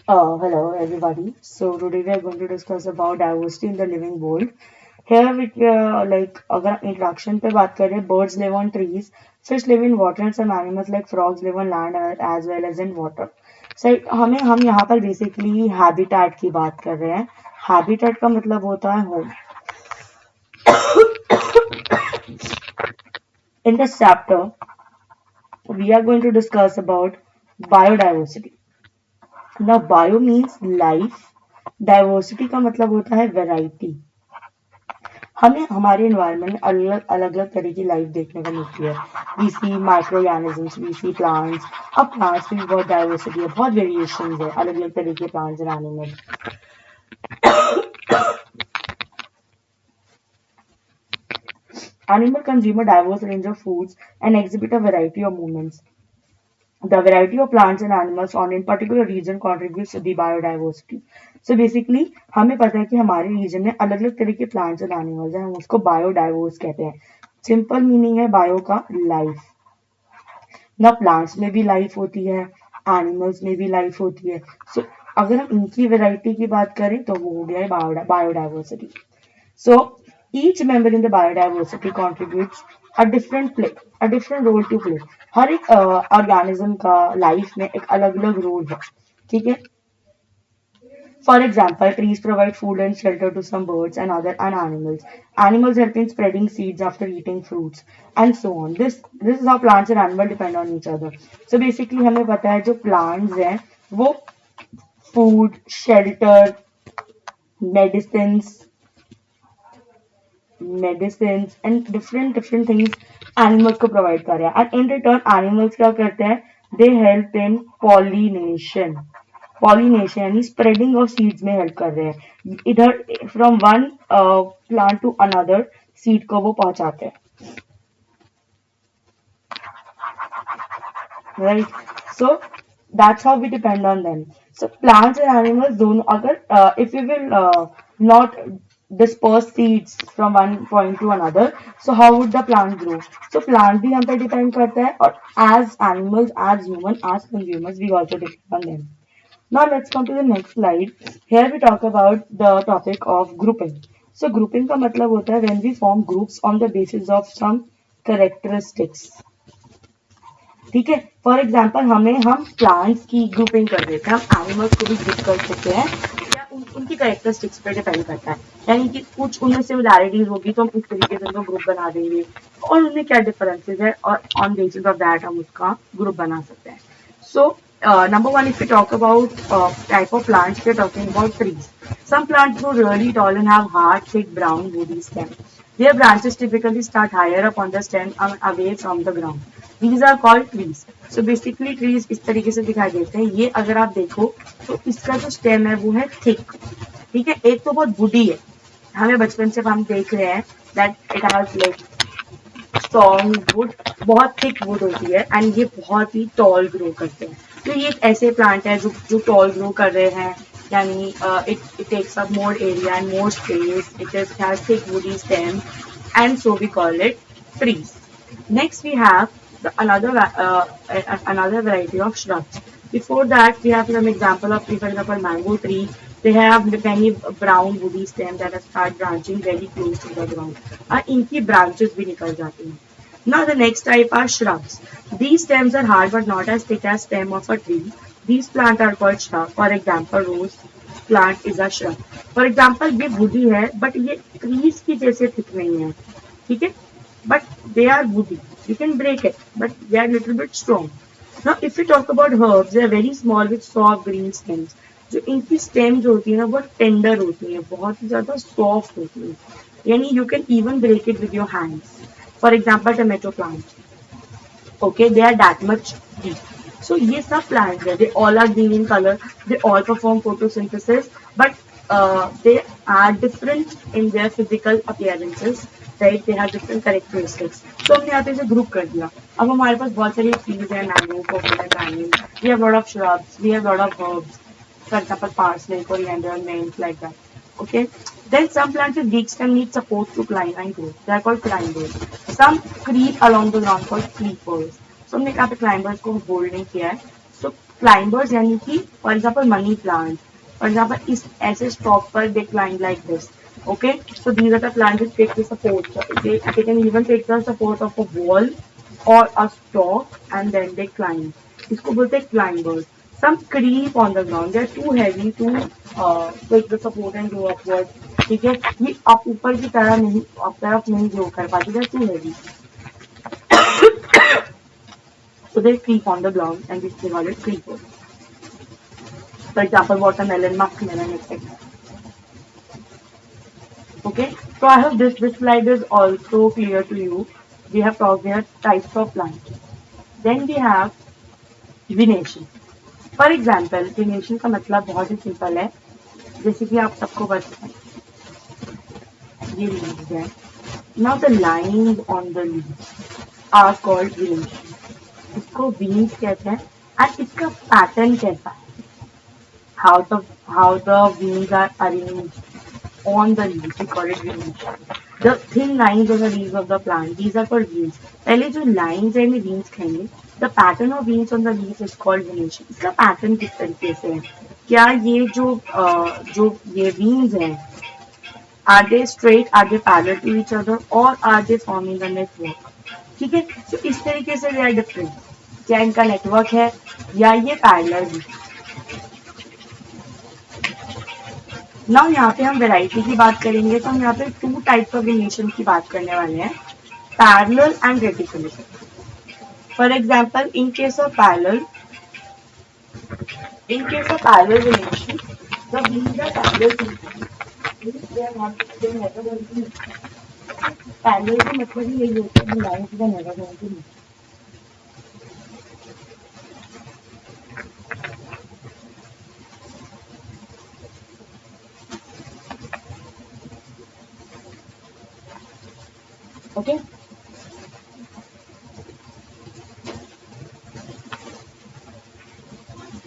Hello everybody. So today we are going to discuss about diversity in the living world. Here we अगर हम interaction पे बात करें, birds live on trees, fish live in water and some animals like frogs live on land as well as in water. So हम यहाँ पर basically habitat की बात कर रहे हैं. हैबिटेट का मतलब होता है home. In this chapter, we are going to discuss about biodiversity. Now bio means life. Diversity का मतलब होता है वैरायटी. हमें हमारे एनवायरनमेंट में अलग अलग अलग तरह की लाइफ देखने को मिलती है. We see microorganisms, we see plants. अब प्लांट्स में भी बहुत डाइवर्सिटी है, बहुत वेरिएशन है, अलग अलग तरह के plants and animals. Animal consume a diverse range of foods and exhibit a variety of movements. The variety of plants and animals on in particular region contributes to the biodiversity. So basically हमें पता है कि हमारे reason में अलग अलग तरह के प्लांट्स और एनिमल्स हैं, हम उसको बायोडाइवर्स कहते हैं. सिंपल मीनिंग है बायो का लाइफ. ना प्लांट्स में भी लाइफ होती है, एनिमल्स में भी लाइफ होती है. सो अगर हम इनकी वैरायटी की बात करें तो वो हो गया है biodiversity. So each member in the biodiversity contributes a different role to play. हर एक ऑर्गेनिज्म का लाइफ में एक अलग अलग रोल है. ठीक है. For example, trees provide food and shelter to some birds and other and animals. Animals help in spreading seeds after eating fruits and so on. This is how plants and animals depend on each other. So basically हमें पता है जो plants हैं वो food, shelter, medicines, and different things animals को provide कर रहे हैं. एंड इन रिटर्न एनिमल्स क्या करते हैं, they help in pollination. Pollination यानी स्प्रेडिंग ऑफ सीड्स में हेल्प कर रहे हैं. इधर from one plant to another seed को वो पहुंचाते हैं. Right. So that's how we depend on them. So plants and animals दोनों अगर if you will not disperse seeds from one point to another, so how would the plant grow? So plant भी हम पे depend करता है, और as animals, as human, as consumers, we also depend on them. Now let's come to the next slide. Here we talk about the topic of grouping. So grouping का मतलब होता है when we form groups on the basis of some characteristics. ठीक है. For example हम plants की grouping कर देते हैं, हम एनिमल्स को भी ग्रुप कर सकते हैं, या उनकी कैरेक्टरिस्टिक्स पे डिपेंड करता है. यानी कि कुछ उनमें सिमिलैरिटीज होगी तो हम इस तरीके से उनको ग्रुप बना देंगे, और उनमें क्या डिफरेंसेस है और ऑन बेसिस ऑफ दैट हम उसका ग्रुप बना सकते हैं. सो number one, if we talk about type of plants, we are talking about trees. Some plants grow really tall and have hard, thick, brown, woody stems. Their branches typically start higher up on the stem and away from the ground. These are called trees. So basically trees इस तरीके से दिखाई देते हैं. ये अगर आप देखो तो इसका जो स्टेम है वो है थिक. ठीक है. एक तो बहुत वुडी है, हमें बचपन से हम देख रहे हैं that it has like strong would, बहुत थिक वुड होती है, एंड ये बहुत ही टॉल ग्रो करते हैं. तो ये एक ऐसे प्लांट है जो टॉल ग्रो कर रहे हैं, यानी it takes up more area and more space. It has thick woody stem, and so we call it trees. Next we have another variety of shrubs. Before that we have some example of, for example, mango tree. They have many brown woody stem that start branching very close to the ground. और इनकी branches भी निकल जाती हैं. Now the next type are shrubs. These stems are hard but not as thick as stem of a tree. These plants are called shrub. For example, rose plant is a shrub. For example, ये woody है but ये trees की जैसे thick नहीं है. ठीक है. But they are woody. You can break it, but they are little bit strong. Now if we talk about herbs, they are very small with soft green stems. जो इनकी stem जो होती है ना बहुत टेंडर होती है, बहुत ही ज्यादा सॉफ्ट होती है, यानी you can even break it with your hands. For example, tomato plants. Okay, they are that much deep. So ये सब plants है, they all are green in color, they all perform photosynthesis, but they are different in their physical appearances, right? They have different characteristics. So हमने यहाँ पे इसे group कर दिया. अब हमारे पास बहुत सारी trees हैं, mango, coconut, banyan. We have lot of shrubs, we have lot of herbs. For example, parsley, coriander, mint, like that. Okay. Then some plants with weak stem need support to climb and grow. They are called climbers. Some creep along the ground called creepers. So हमने यहाँ पे climbers को hold नहीं किया है. So climbers यानी कि for example money plant, for example इस ऐसे स्टॉक पर दे climb like this. Okay, so these are the plants which take the support. They can even take the support of a wall or a stalk and then they climb. इसको बोलते हैं climbers. Some creep on the ground. They are too heavy to take the support and go upward. ठीक है, ये आप ऊपर की तरह नहीं, आप तरफ नहीं grow कर पाते. They are too heavy. So they creep on the ground and we call it creepers. For example, watermelon, muskmelon, etc. Okay, so I hope this slide is also clear to you. We have talked here types of plants. Then we have venation. For example, venation का मतलब बहुत ही simple है, जैसे कि आप सबको पता है, ये leaves है. Now the lines on the leaves are called venation. इसको veins कहते हैं and इसका pattern कैसा है? How the veins are arranged on the leaves, we call it venation. The thin lines on the leaves of the plant, these are called veins. पहले जो lines है इन्हें veins कहेंगे. The pattern of veins on the leaves is called venation. इसका pattern किस तरीके से है? क्या ये जो ये veins हैं, are they straight, are they parallel to each other, or are they forming a network? ठीक है, तो इस तरीके से they are different. क्या इनका network है या ये parallel है? नाउ यहाँ पे हम वेराइटी की बात करेंगे, तो हम यहाँ पे 2 टाइप्स ऑफ वेरिएशन की बात करने वाले हैं, parallel and reticular. For example, in case of parallel variation, the veins are parallel to parallel का मतलब ही यही होता है, लाइंस का never going to meet. Okay.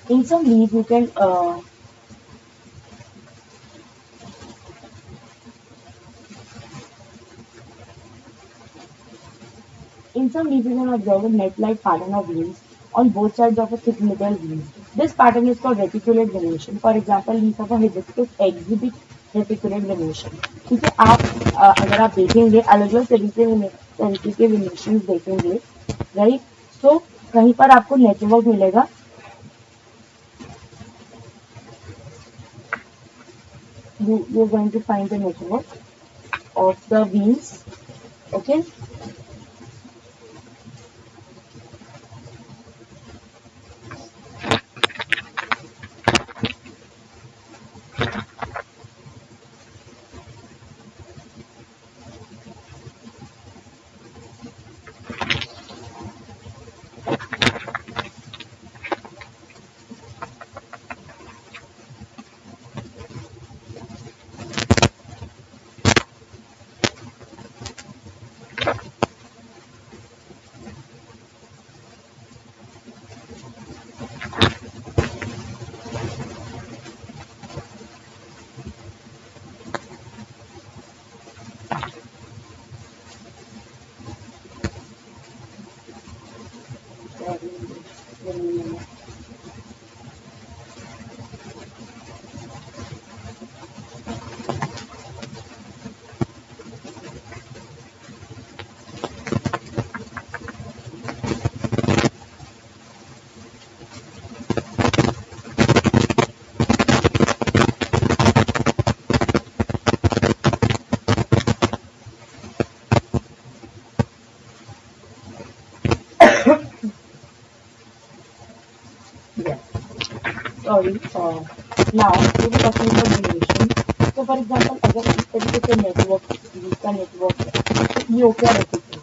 In some leaves, you can observe a net-like pattern of veins on both sides of a thick middle vein. This pattern is called reticulate venation. For example, leaves of a hibiscus exhibit reticulate venation. ठीक है, आप अगर आप देखेंगे अलग अलग तरीके के वेनेशन देखेंगे, राइट, तो कहीं पर आपको नेटवर्क मिलेगा, you're going to find the network of the veins. Okay. Sorry. Now we will talking about duration. So for example, अगर इस तरीके से नेटवर्क का नेटवर्क है, तो ये हो गया रेटिकुलर.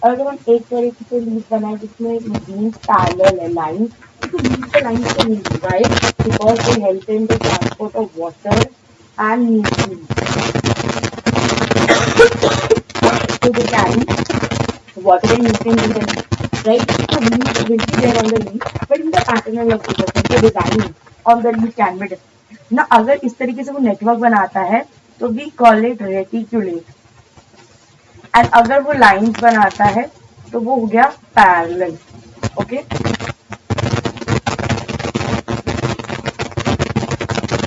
अगर हम एक तरीके से लीव बनाए जिसमें मीन्स पैरेलल है लाइन, तो लीव का लाइन से mean right, because they help in the transport of water and nutrients. So they carry water and nutrients in the leaf, right? So leaves will be there on the leaf, but in the pattern of the design on the leaf can be different. ना अगर इस तरीके से वो network बनाता है तो we call it reticulate, and अगर वो लाइंस बनाता है तो वो हो गया parallel. Okay,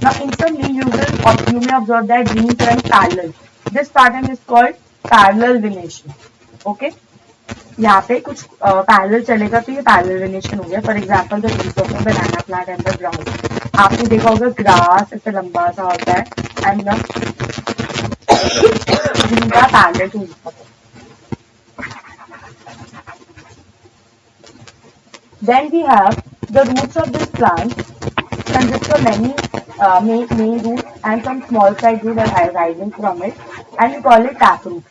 Now, in some leaf, you may observe that greens run parallel. This pattern is called parallel venation. Okay. यहाँ पे कुछ पैरेलल चलेगा तो ये पैरेलल वेनेशन हो गया. For example the leaves of the banana plant and the grass. आपने देखा होगा ग्रास ऐसे लंबा सा होता है and the leaves are parallel to each other. Then we have the roots of this plant consist of many main roots and some small side roots are rising from it, and we call it taproot.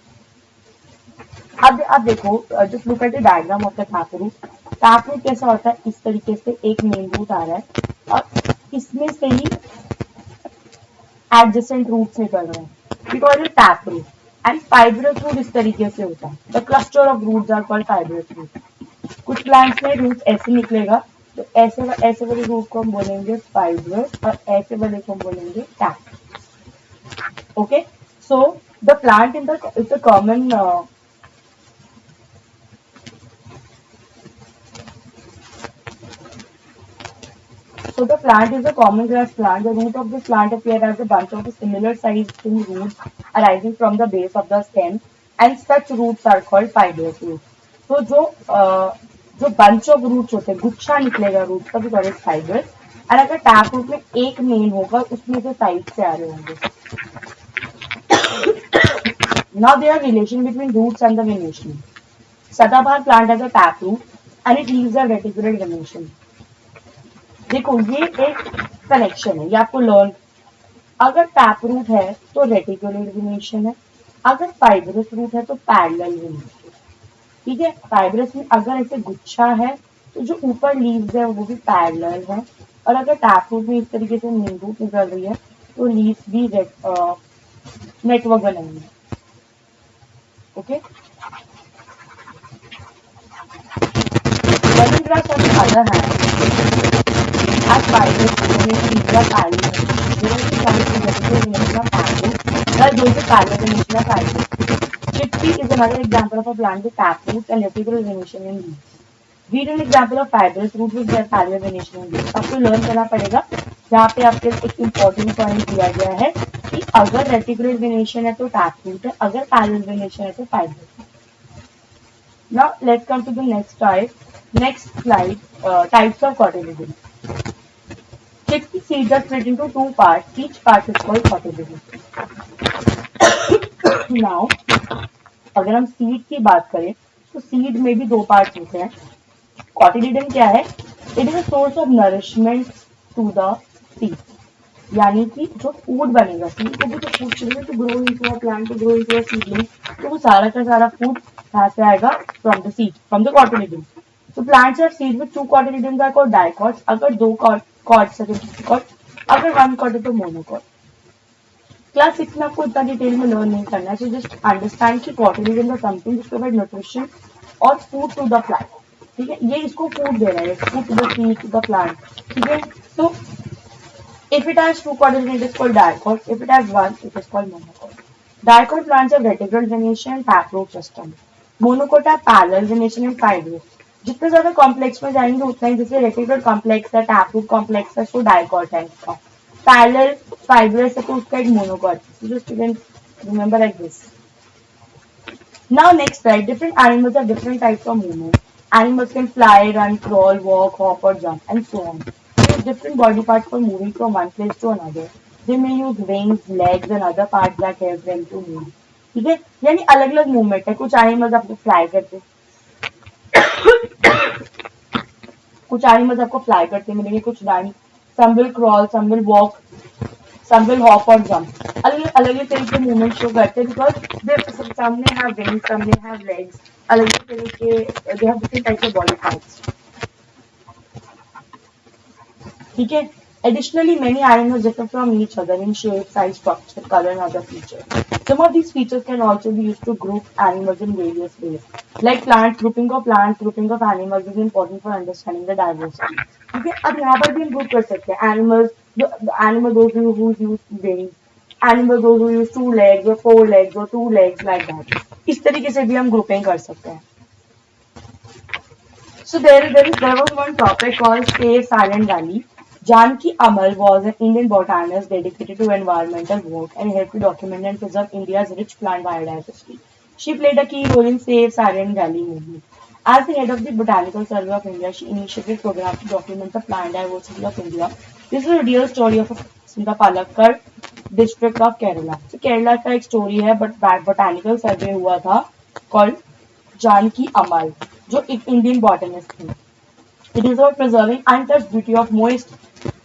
अब देखो, just look at the diagram of the taproot. Taproot कैसा होता है, इस तरीके से एक main root आ रहा है और इसमें से ही एडजेसेंट रूट्स निकल रहे हैं. We call it taproot. And fibrous root इस तरीके से होता है. The cluster of roots are called fibrous root. कुछ प्लांट्स में रूट ऐसे निकलेगा तो ऐसे वाले रूट को हम बोलेंगे फाइब्रस और ऐसे वाले को हम बोलेंगे tap. Okay, so the plant in the it's a common So the plant is a common grass plant. The root of this plant appear as a bunch of similar sized roots arising from the base of the stem, and such roots are called fibrous roots. तो जो bunch of roots होते हैं, गुच्छा निकलेगा root का, भी called fibrous. और अगर टैप रूट में एक मेन होगा उसमें से साइड से आ रहे होंगे. Now there are relation between roots and the venation. सदाबहार plant has a tap root and it leaves a reticulate venation. देखो ये एक कनेक्शन है, ये आपको लर्न. अगर टैप रूट है तो रेटिकुलेट वेनेशन है, अगर फाइब्रस रूट है तो पैरेलल वेनेशन. ठीक है, फाइब्रस में अगर ऐसे गुच्छा है तो जो ऊपर लीव्स है वो भी पैरेलल है, और अगर टैप रूट में इस तरीके से मेन रूट निकल रही है तो लीव्स भी नेटवर्क बनाएंगे. Okay, lemon grass on the other hand as fibrous venation are parallel. Whereas the plant is vertical venation are parallel, while those with parallel venation are fibrous. Chickpea is another example of a plant with tap roots and reticular venation in leaves. Wheat is an example of fibrous roots with their parallel venation in leaves. आपको learn करना पड़ेगा. यहाँ पे आपके एक important point दिया गया है कि अगर रेटिकुलर वेनेशन है तो टैप रूट है, अगर पैरेलल वेनेशन है तो fibrous. Now let's come to the next type. Next slide, types of cotyledons. Chickpea seeds are split into two parts. Each part is called cotyledon. Now, अगर हम seed की बात करें तो सीड में भी दो पार्ट होते हैं. कॉटिलिडन क्या है? It is a source of nourishment to the seed. यानी कि जो फूड बनेगा, सीड को भी तो फूड चाहिए to grow into a plant, to grow into a seedling. तो वो सारा का सारा फूड कहाँ से आएगा? From the seed, from the cotyledon. So plants are seed with two cotyledons are called dicots. अगर दो कॉर्ड्स है तो dicot, अगर वन कॉर्ड है तो मोनोकॉट. क्लास 6 में आपको इतना डिटेल में लर्न नहीं करना है. सो जस्ट अंडरस्टैंड कि cotyledon is something which provide nutrition और food to the plant. ठीक है, ये इसको फूड दे रहा है, food to the seed to the plant. ठीक है, so if it has two cotyledons it is called dicot. If it has one it is called monocot. Dicot plants have reticular venation and taproot system. Monocot have parallel venation and fibrous. जितने ज्यादा complex में जाएंगे उतना ही, जैसे reticular complex है, taproot complex है, तो dicot है इसका. पैरेलल फाइब्रस है तो उसका एक monocot. Just you can remember like this. Now next slide. Different animals have different types of movement. Animals can fly, run, crawl, walk, hop और jump and so on. They use different body parts for moving from one place to another. They may use wings, legs and other parts that help them to move. ठीक है, यानी अलग अलग movement है. कुछ animals आपको fly करते हैं, कुछ एनिमल्स आपको फ्लाई करते मिलेंगे, कुछ नहीं. Some will crawl, some will walk, some will hop और जंप. अलग अलग तरीके के मूवमेंट शो करते हैं बिकॉज दे सम में हैव विंग्स, सम में हैव लेग्स. अलग अलग तरीके, they have different types of body parts. ठीक है. Additionally, many animals differ from each other in shape, size, structure, color, and other features. Some of these features can also be used to group animals in various ways. Like plants, grouping of animals is important for understanding the diversity. ठीक है, अब यहाँ पर भी हम group कर सकते हैं. Animals those who use wings, animals those who use 2 legs or 4 legs or 2 legs like that. इस तरीके से भी हम ग्रुपिंग कर सकते हैं. So there was one topic called Stay Silent Valley. Janki Amal was an Indian botanist dedicated to environmental work and helped to document and preserve India's rich plant biodiversity. She played a key role in Save Sarin Valley movement. As the head of the Botanical Survey of India, she initiated programs to document the plant diversity of India. This is a real story of the Palakkad district of Kerala. So Kerala का एक story है, but botanical survey हुआ था called Janaki अमल जो एक Indian botanist थी. It is about preserving untouched beauty of moist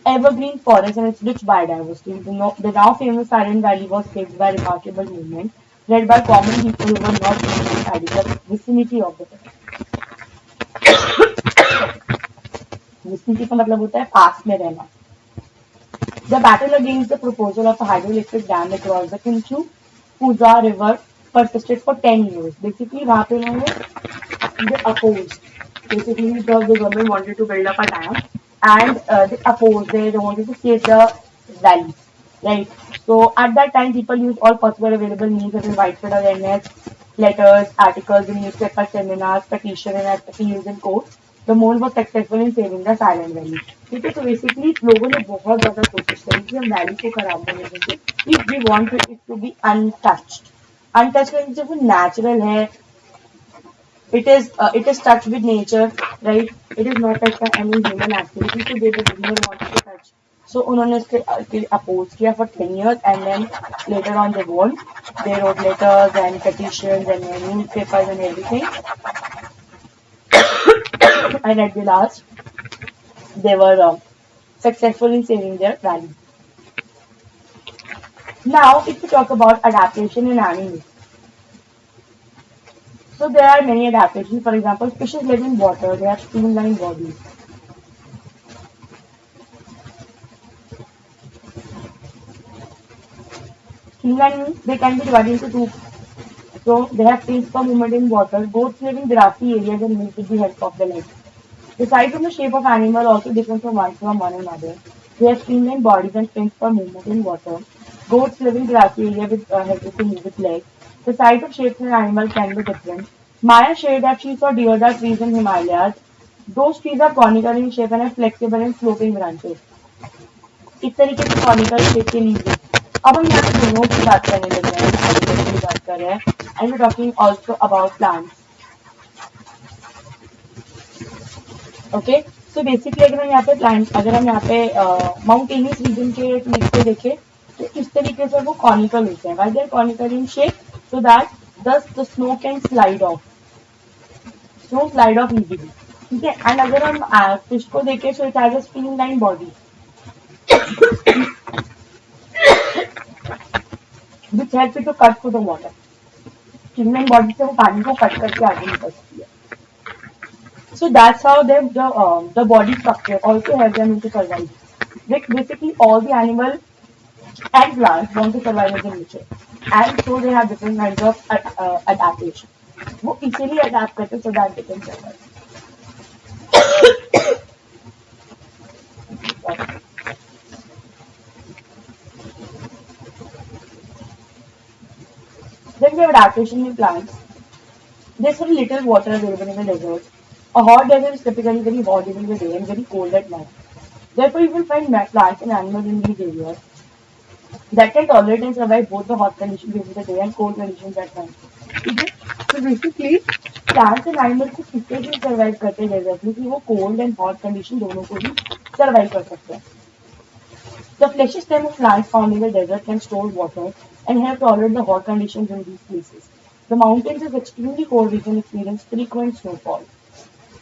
evergreen forest and its rich biodiversity. The now famous Silent Valley was shaped by a remarkable movement led by common people who were not inside the vicinity of the vicinity का मतलब होता है पास में रहना. The battle against the proposal of a hydroelectric dam across the Kinchu Puja River persisted for 10 years. Basically, वहाँ पे उन्होंने they opposed. Basically, the government wanted to build up a dam and they opposed. They wanted to save the valleys, right? So at that time, people used all possible available means such as widespread awareness, letters, articles in newspaper, seminars, petition, and appeals in courts. The mole was successful in saving the Silent Valley. ठीक है तो basically लोगों ने बहुत ज्यादा कोशिश करी कि हम वैली को खराब होने देंगे if we want it to be untouched untouched जब वो नेचुरल है it is touched with nature, right? It is not touched by any human activity, so they did not want to touch. So उन्होंने इसके oppose किया for 10 years and then later on they won. They wrote letters and petitions and newspapers and everything. And at the last, they were successful in saving their valley. Now, if we talk about adaptation in animals, so there are many adaptations. For example, fishes live in water. They have streamlined bodies. Streamlined means they can be divided into two. So they have fins for movement in water. Goats live in grassy areas and move with the help of the legs. The size and the shape of animal also differ from one another. They have streamlined bodies and fins for movement in water. Goats live in grassy area with help to move with legs. The size of shapes in animal can be different. Maya shared that she saw deodar trees in Himalayas. Those trees are conical in shape and have flexible and sloping branches. इस तरीके से conical shape के लीजिए. अब हम यहाँ पे दोनों की बात करने लग रहे हैं animals की बात कर रहे हैं and we're talking also about plants. Okay so basically अगर हम यहाँ पे प्लांट अगर हम यहाँ पे माउंटेनियस रीजन के ट्रीज को देखें तो इस तरीके से वो कॉनिकल होते हैं. Why they are conical in shape so that the snow can slide off easily. ठीक है एंड अगर हम फिश को देखें so it has a streamline body which help to cut through the water. Streamline body से वो पानी को कट करके आगे निकल सकती है. So that's how the body structure also helps them to survive. Basically, all the animal and plants want to survive in the nature, and so they have different kinds of adaptation. वो इसीलिए adapt करते so that they can survive. Then we have adaptation in plants. There's very little water available in the desert. A hot desert is typically very hot during the day and very cold at night. Therefore, you will find plants and animals in these areas that can tolerate and survive both the hot conditions during the day and cold conditions at night. Okay? So basically, plants and animals को किससे भी survive करते हैं desert में कि वो cold and hot condition दोनों को भी survive कर सकते हैं. The fleshy stem of plants found in the desert can store water and help tolerate the hot conditions in these places. The mountains is extremely cold region experience frequent snowfall.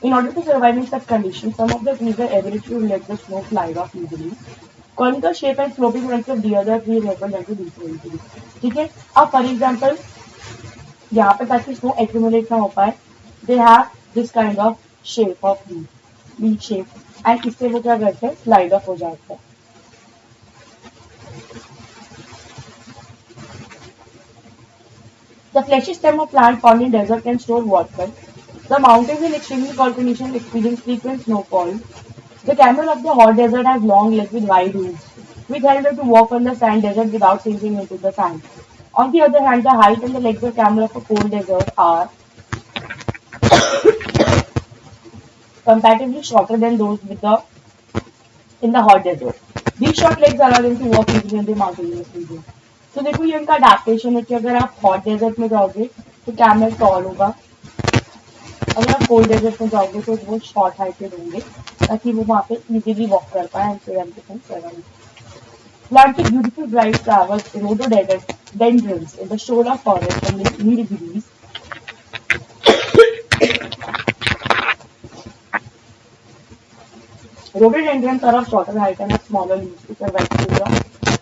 In order to survive in such conditions, some of the trees are able to let the snow slide off easily. Conical shape and sloping branches of the other trees enable them to do so easily. ठीक है अब for example यहाँ पे ताकि snow accumulate ना हो पाए they have this kind of shape of leaf shape and इससे वो क्या करते हैं स्लाइड ऑफ हो जाता है. The fleshy stem of plant found in desert can store water. The mountains in extremely cold conditions experience frequent snowfall. The camel of the hot desert has long legs with wide hooves, which help them to walk on the sand desert without sinking into the sand. On the other hand, the height and the legs of camel of a cold desert are comparatively shorter than those with the in the hot desert. These short legs allow them to walk easily in the mountainous region. तो देखो ये उनका adaptation है कि अगर आप hot desert में जाओगे तो camel tall होगा, अगर आप cold desert में जाओगे तो वो short heighted होंगे ताकि वो वहाँ पे easily walk कर पाए and so them to can survive. Planting beautiful bright flowers, rhododendrons in the shola forest and Nilgiris. Rhododendrons are of shorter height and have smaller leaves to survive through the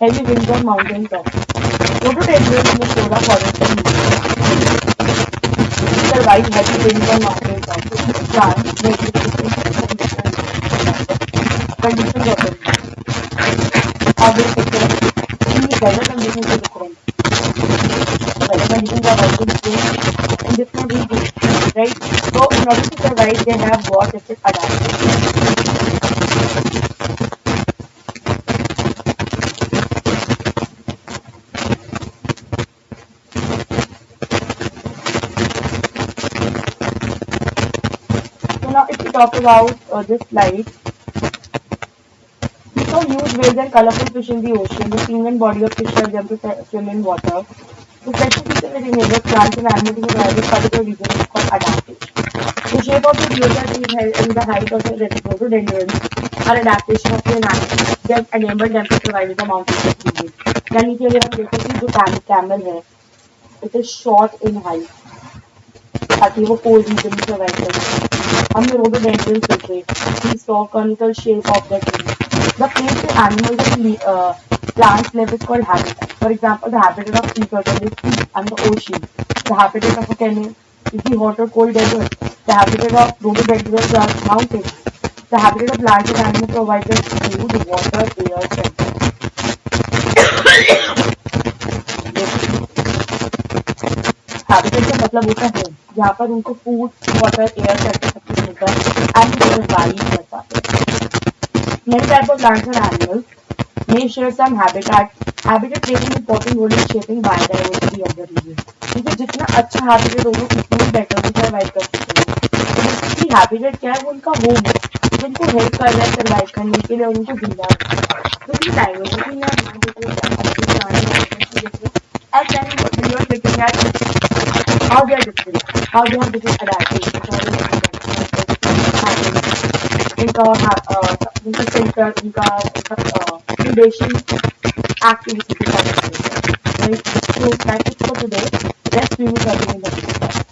heavy winds on mountain tops. Rhododendrons in the shola forest and Nilgiris survive heavy winds on mountain tops. Each plant may be different conditions of the how they take care of the weather conditions are different. Weather conditions are also different in different regions, right? So in order to survive, they have what is it adapted. So now if we talk about this slide, we saw huge whales and colorful fish in the ocean. The fin and body of fish help them to swim in water. The special feature that enables plants and animals to survive in particular region is called adaptation. The shape of the biota and the height of the rhododendrons are adaptation of the animals. They have enabled them to survive in the mountainous region. यानी कि अगर हम देखो कि जो camel है, it is short in height ताकि वो cold region में survive कर सके. हमने rhododendrons देखे, we saw conical shape of the tree. The place the animals and plants live is called habitat. For example, the habitat of sea turtle is sea and the ocean. The habitat of a camel is the hot or cold desert. The habitat of rhododendrons are mountains. The habitat of plants and animals provides us food, water, air, shelter. Habitat का मतलब होता है जहाँ पर उनको food, water, air, shelter सब कुछ मिलता है एंड सर्वाइव कर पाते हैं. Many types of plants and animals may share some habitat. Habitat plays an important role in shaping biodiversity of the region. क्योंकि जितना अच्छा हैबिटेट होगा उतना बेटर वो सर्वाइव कर सकेंगे. तो बेसिकली हैबिटेट क्या है, वो उनका होम है जो उनको हेल्प कर रहा है सर्वाइव करने के लिए और उनको जिंदा रखना. तो ये डाइवर्सिटी में आप and then we are looking at how they are different, how they have different adaptations, how they have इनका सेंटर, इनका predation activity के साथ, right? So that's it for today. Let's review something in the next class.